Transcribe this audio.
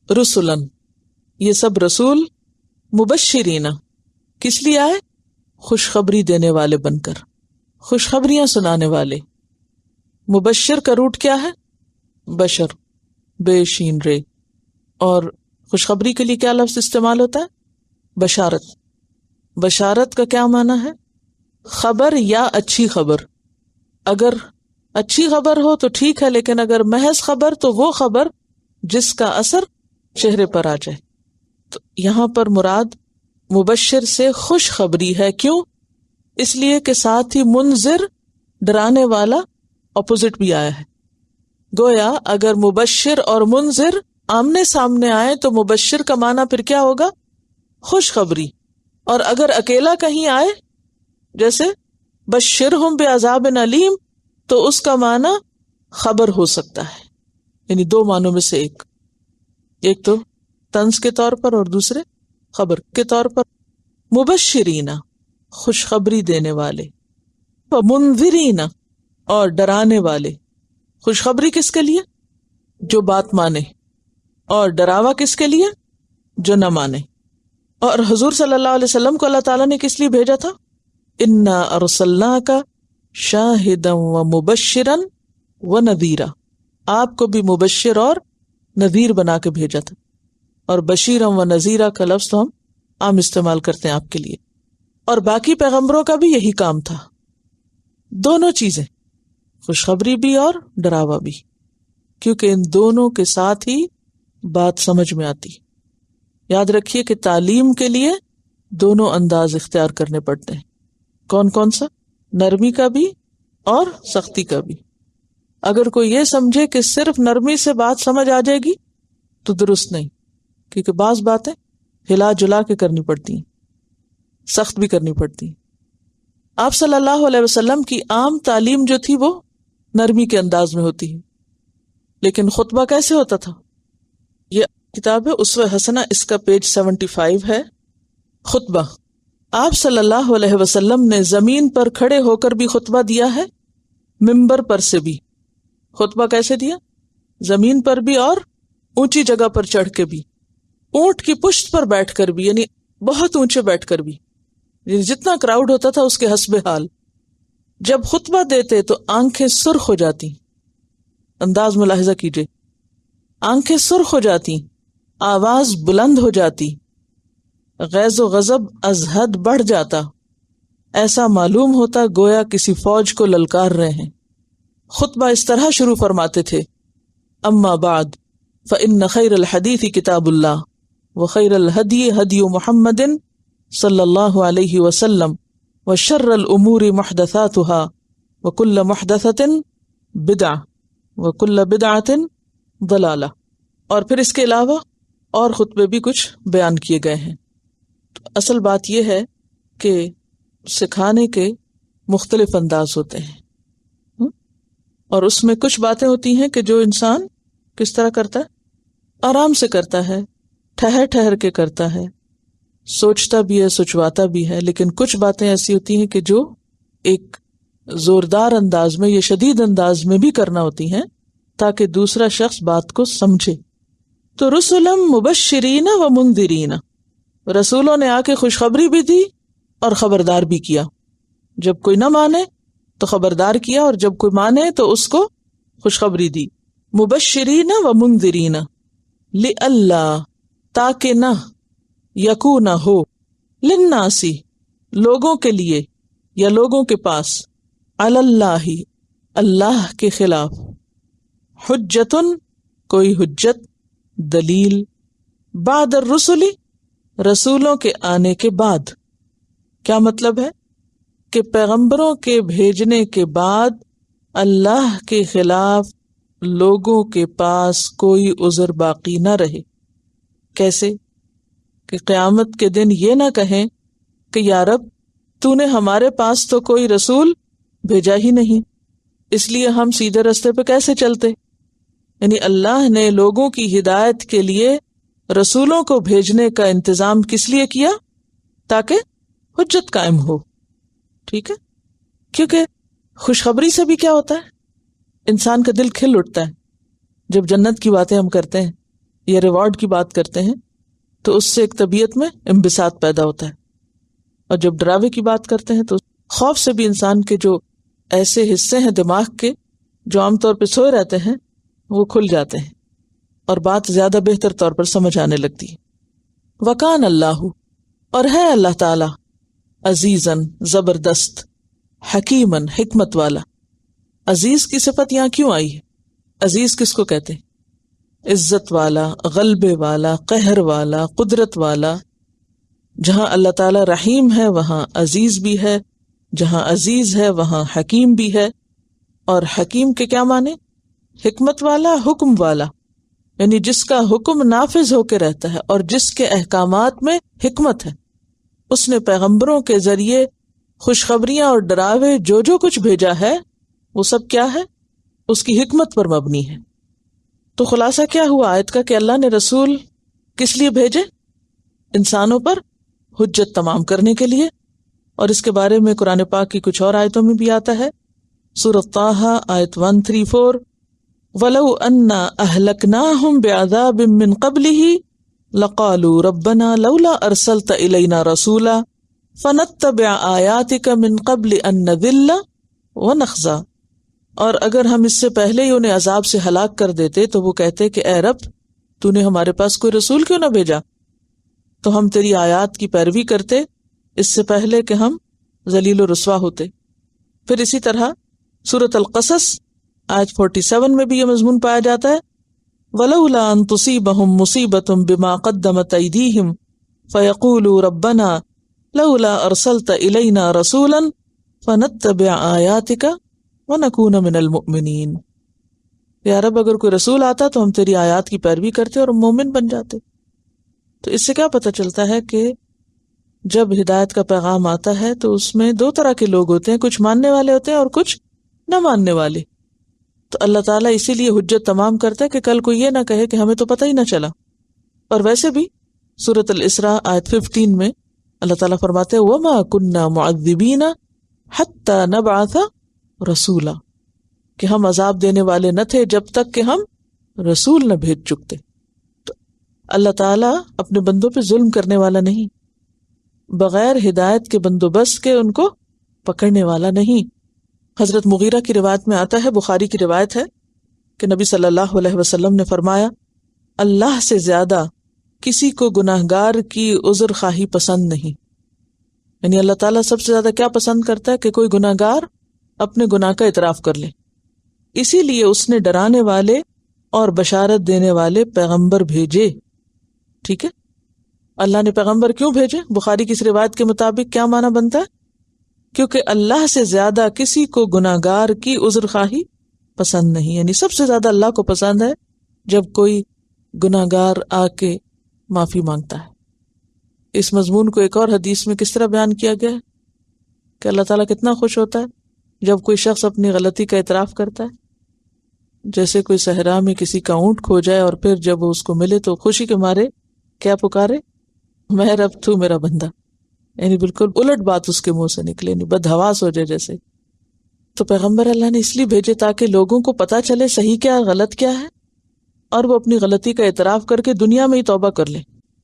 رسولن، یہ سب رسول مبشرین کس لیے آئے؟ خوشخبری دینے والے بن کر، خوشخبریاں سنانے والے. مبشر کا روٹ کیا ہے؟ بشر، بے شین رے. اور خوشخبری کے لیے کیا لفظ استعمال ہوتا ہے؟ بشارت. بشارت کا کیا معنی ہے؟ خبر یا اچھی خبر. اگر اچھی خبر ہو تو ٹھیک ہے، لیکن اگر محض خبر تو وہ خبر جس کا اثر چہرے پر آ جائے. تو یہاں پر مراد مبشر سے خوشخبری ہے. کیوں؟ اس لیے کہ ساتھ ہی منذر، ڈرانے والا اپوزٹ بھی آیا ہے. گویا اگر مبشر اور منذر آمنے سامنے آئے تو مبشر کا معنی پھر کیا ہوگا؟ خوشخبری. اور اگر اکیلا کہیں آئے جیسے بشرہم بعذاب علیم تو اس کا معنی خبر ہو سکتا ہے. یعنی دو معنوں میں سے ایک تو طنز کے طور پر اور دوسرے خبر کے طور پر. مبشرین خوشخبری دینے والے، ومنذرین اور ڈرانے والے. خوشخبری کس کے لیے؟ جو بات مانے، اور ڈراوا کس کے لیے؟ جو نہ مانے. اور حضور صلی اللہ علیہ وسلم کو اللہ تعالیٰ نے کس لیے بھیجا تھا؟ انا ارسلناک شاہدا ومبشرا ونذیرا. آپ کو بھی مبشر اور نذیر بنا کے بھیجا تھا. اور بشیرا و نذیرا کا لفظ تو ہم عام استعمال کرتے ہیں آپ کے لیے. اور باقی پیغمبروں کا بھی یہی کام تھا، دونوں چیزیں، خوشخبری بھی اور ڈراوا بھی، کیونکہ ان دونوں کے ساتھ ہی بات سمجھ میں آتی. یاد رکھیے کہ تعلیم کے لیے دونوں انداز اختیار کرنے پڑتے ہیں. کون کون سا؟ نرمی کا بھی اور سختی کا بھی. اگر کوئی یہ سمجھے کہ صرف نرمی سے بات سمجھ آ جائے گی تو درست نہیں، کیونکہ بعض باتیں ہلا جلا کے کرنی پڑتی ہیں، سخت بھی کرنی پڑتی ہیں. آپ صلی اللہ علیہ وسلم کی عام تعلیم جو تھی وہ نرمی کے انداز میں ہوتی ہے. لیکن خطبہ کیسے ہوتا تھا؟ یہ کتاب ہے اسوہ حسنہ، اس کا پیج 75 ہے. خطبہ، آپ صلی اللہ علیہ وسلم نے زمین پر کھڑے ہو کر بھی خطبہ دیا ہے، ممبر پر سے بھی. خطبہ کیسے دیا؟ زمین پر بھی اور اونچی جگہ پر چڑھ کے بھی، اونٹ کی پشت پر بیٹھ کر بھی، یعنی بہت اونچے بیٹھ کر بھی، یعنی جتنا کراؤڈ ہوتا تھا اس کے حسب حال. جب خطبہ دیتے تو آنکھیں سرخ ہو جاتی. انداز ملاحظہ کیجئے، آنکھیں سرخ ہو جاتی، آواز بلند ہو جاتی، غیظ و غضب از حد بڑھ جاتا. ایسا معلوم ہوتا گویا کسی فوج کو للکار رہے ہیں. خطبہ اس طرح شروع فرماتے تھے: اما بعد فإن خیر الحدیث کتاب اللہ وخیر الہدی ہدی محمد صلی اللہ علیہ وسلم وشر الامور محدثاتها وکل محدثۃ بدعہ وکل بدعۃ ضلالہ. اور پھر اس کے علاوہ اور خطبے بھی کچھ بیان کیے گئے ہیں. اصل بات یہ ہے کہ سکھانے کے مختلف انداز ہوتے ہیں، اور اس میں کچھ باتیں ہوتی ہیں کہ جو انسان کس طرح کرتا ہے، آرام سے کرتا ہے، ٹھہر ٹھہر کے کرتا ہے، سوچتا بھی ہے، سوچواتا بھی ہے. لیکن کچھ باتیں ایسی ہوتی ہیں کہ جو ایک زوردار انداز میں یا شدید انداز میں بھی کرنا ہوتی ہیں تاکہ دوسرا شخص بات کو سمجھے. تو رسلا مبشرین و منذرین، رسولوں نے آ کے خوشخبری بھی دی اور خبردار بھی کیا. جب کوئی نہ مانے تو خبردار کیا، اور جب کوئی مانے تو اس کو خوشخبری دی. مبشرین و منذرین لئلا، تاکہ نہ، یکون ہو، للناسی، لوگوں کے لیے یا لوگوں کے پاس، علی اللہ، اللہ کے خلاف، حجتن، کوئی حجت، دلیل، بعد الرسل، رسولوں کے آنے کے بعد. کیا مطلب ہے؟ کہ پیغمبروں کے بھیجنے کے بعد اللہ کے خلاف لوگوں کے پاس کوئی عذر باقی نہ رہے. کیسے؟ کہ قیامت کے دن یہ نہ کہیں کہ یا رب تو نے ہمارے پاس تو کوئی رسول بھیجا ہی نہیں، اس لیے ہم سیدھے رستے پہ کیسے چلتے. یعنی اللہ نے لوگوں کی ہدایت کے لیے رسولوں کو بھیجنے کا انتظام کس لیے کیا؟ تاکہ حجت قائم ہو. ٹھیک ہے، کیونکہ خوشخبری سے بھی کیا ہوتا ہے، انسان کا دل کھل اٹھتا ہے. جب جنت کی باتیں ہم کرتے ہیں یا ریوارڈ کی بات کرتے ہیں تو اس سے ایک طبیعت میں انبساط پیدا ہوتا ہے، اور جب ڈراوے کی بات کرتے ہیں تو خوف سے بھی انسان کے جو ایسے حصے ہیں دماغ کے جو عام طور پہ سوئے رہتے ہیں وہ کھل جاتے ہیں اور بات زیادہ بہتر طور پر سمجھ آنے لگتی ہے۔ وکان اللہ، اور ہے اللہ تعالی، عزیزاً زبردست، حکیماً حکمت والا۔ عزیز کی صفت یہاں کیوں آئی ہے؟ عزیز کس کو کہتے ہیں؟ عزت والا، غلبے والا، قہر والا، قدرت والا۔ جہاں اللہ تعالی رحیم ہے وہاں عزیز بھی ہے، جہاں عزیز ہے وہاں حکیم بھی ہے۔ اور حکیم کے کیا معنی؟ حکمت والا، حکم والا، یعنی جس کا حکم نافذ ہو کے رہتا ہے اور جس کے احکامات میں حکمت ہے۔ اس نے پیغمبروں کے ذریعے خوشخبریاں اور ڈراوے جو کچھ بھیجا ہے وہ سب کیا ہے؟ اس کی حکمت پر مبنی ہے۔ تو خلاصہ کیا ہوا آیت کا کہ اللہ نے رسول کس لیے بھیجے؟ انسانوں پر حجت تمام کرنے کے لیے، اور اس کے بارے میں قرآن پاک کی کچھ اور آیتوں میں بھی آتا ہے۔ سورۃ طٰہٰ آیت 134، وَلَوْ أَنَّا أَهْلَكْنَاهُمْ بِعَذَابٍ مِّن قَبْلِهِ لَقَالُوا رَبَّنَا لَوْلَا أَرْسَلْتَ إِلَيْنَا رَسُولًا فَنَتَّبِعَ آيَاتِكَ مِن قَبْلِ أَن نَّذِلَّ وَنَخْزَىٰ۔ اور اگر ہم اس سے پہلے ہی انہیں عذاب سے ہلاک کر دیتے تو وہ کہتے کہ اے رب، تو نے ہمارے پاس کوئی رسول کیوں نہ بھیجا تو ہم تیری آیات کی پیروی کرتے اس سے پہلے کہ ہم ذلیل و رسوا ہوتے۔ پھر اسی طرح سورۃ القصص آیت 47 میں بھی یہ مضمون پایا جاتا ہے، وَلَوْلَا أَن تُصِيبَهُم مُّصِيبَةٌ بِمَا قَدَّمَتْ أَيْدِيهِمْ فَيَقُولُوا رَبَّنَا لَوْلَا أَرْسَلْتَ إِلَيْنَا رَسُولًا فَنَتَّبِعَ آيَاتِكَ وَنَكُونَ مِنَ الْمُؤْمِنِينَ۔ یا رب، اگر کوئی رسول آتا تو ہم تیری آیات کی پیروی کرتے اور مومن بن جاتے۔ تو اس سے کیا پتہ چلتا ہے کہ جب ہدایت کا پیغام آتا ہے تو اس میں دو طرح کے لوگ ہوتے ہیں، کچھ ماننے والے ہوتے ہیں اور کچھ نہ ماننے والے۔ تو اللہ تعالیٰ اسی لیے حجت تمام کرتا ہے کہ کل کوئی یہ نہ کہے کہ ہمیں تو پتہ ہی نہ چلا۔ اور ویسے بھی سورۃ الاسراء آیت 15 میں اللہ تعالیٰ فرماتے ہیں وَمَا كُنَّا مُعَذِّبِينَ حَتَّى نَبْعَثَ رسولہ، کہ ہم عذاب دینے والے نہ تھے جب تک کہ ہم رسول نہ بھیج چکتے۔ تو اللہ تعالیٰ اپنے بندوں پہ ظلم کرنے والا نہیں، بغیر ہدایت کے بندوبست کے ان کو پکڑنے والا نہیں۔ حضرت مغیرہ کی روایت میں آتا ہے، بخاری کی روایت ہے کہ نبی صلی اللہ علیہ وسلم نے فرمایا، اللہ سے زیادہ کسی کو گناہگار کی عذر خواہی پسند نہیں۔ یعنی اللہ تعالیٰ سب سے زیادہ کیا پسند کرتا ہے کہ کوئی گناہگار اپنے گناہ کا اعتراف کر لے۔ اسی لیے اس نے ڈرانے والے اور بشارت دینے والے پیغمبر بھیجے۔ ٹھیک ہے، اللہ نے پیغمبر کیوں بھیجے؟ بخاری کی اس روایت کے مطابق کیا معنی بنتا ہے؟ کیونکہ اللہ سے زیادہ کسی کو گناہگار کی عذر خواہی پسند نہیں، یعنی سب سے زیادہ اللہ کو پسند ہے جب کوئی گناہگار آ کے معافی مانگتا ہے۔ اس مضمون کو ایک اور حدیث میں کس طرح بیان کیا گیا ہے کہ اللہ تعالیٰ کتنا خوش ہوتا ہے جب کوئی شخص اپنی غلطی کا اعتراف کرتا ہے۔ جیسے کوئی صحرا میں کسی کا اونٹ کھو جائے اور پھر جب وہ اس کو ملے تو خوشی کے مارے کیا پکارے؟ میں رب تو میرا بندہ، یعنی بالکل الٹ بات اس کے منہ سے نکلے، نہیں بدحواس ہو جائے جیسے۔ تو پیغمبر اللہ نے اس لیے بھیجے تاکہ لوگوں کو پتہ چلے صحیح کیا غلط کیا ہے، اور وہ اپنی غلطی کا اعتراف کر کے دنیا میں ہی توبہ کر لیں۔